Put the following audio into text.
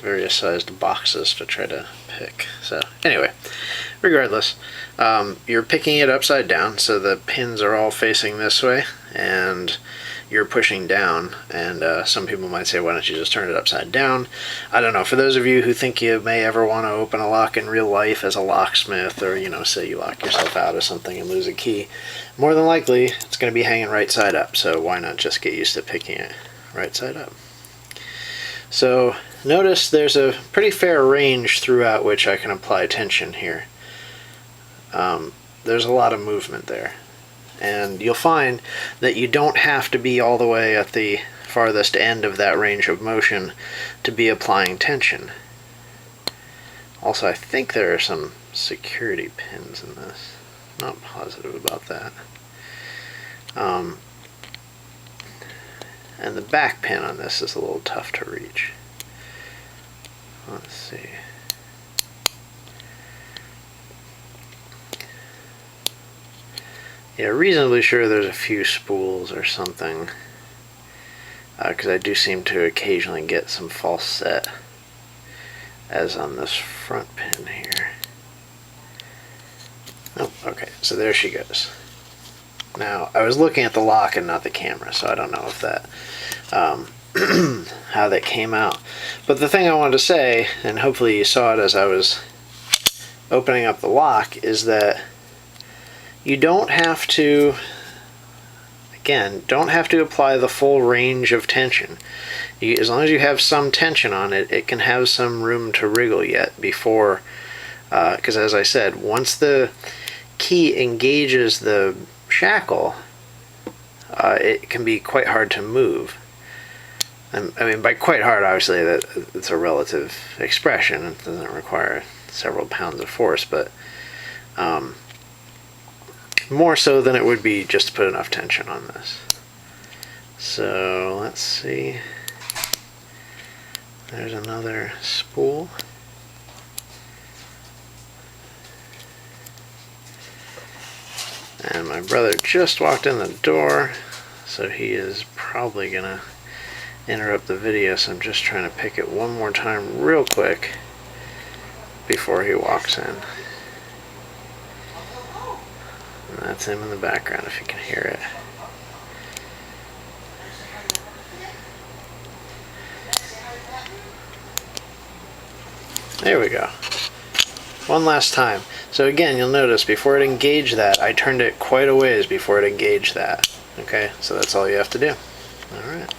various sized boxes to try to pick. So anyway, regardless, you're picking it upside down, so the pins are all facing this way, and you're pushing down. And some people might say, why don't you just turn it upside down? I don't know. For those of you who think you may ever want to open a lock in real life as a locksmith, or, you know, say you lock yourself out of something and lose a key, more than likely it's going to be hanging right side up, so why not just get used to picking it right side up? So notice there's a pretty fair range throughout which I can apply tension here. There's a lot of movement there. And you'll find that you don't have to be all the way at the farthest end of that range of motion to be applying tension. Also, I think there are some security pins in this. Not positive about that. And the back pin on this is a little tough to reach. Let's see. Yeah, reasonably sure there's a few spools or something, because I do seem to occasionally get some false set, as on this front pin here. Oh, okay, so there she goes. Now, I was looking at the lock and not the camera, so I don't know if that, how that came out. But the thing I wanted to say, and hopefully you saw it as I was opening up the lock, is that you don't have to, again, don't have to apply the full range of tension. As long as you have some tension on it, it can have some room to wriggle yet before, because as I said, once the key engages the shackle, it can be quite hard to move. I mean, by quite hard, obviously, it's a relative expression. It doesn't require several pounds of force, but more so than it would be just to put enough tension on this. So let's see. There's another spool. And my brother just walked in the door, so he is probably gonna interrupt the video, so I'm just trying to pick it one more time real quick before he walks in. And that's him in the background if you can hear it. There we go. One last time. So again, you'll notice before it engaged that, I turned it quite a ways before it engaged that. Okay, so that's all you have to do. Alright.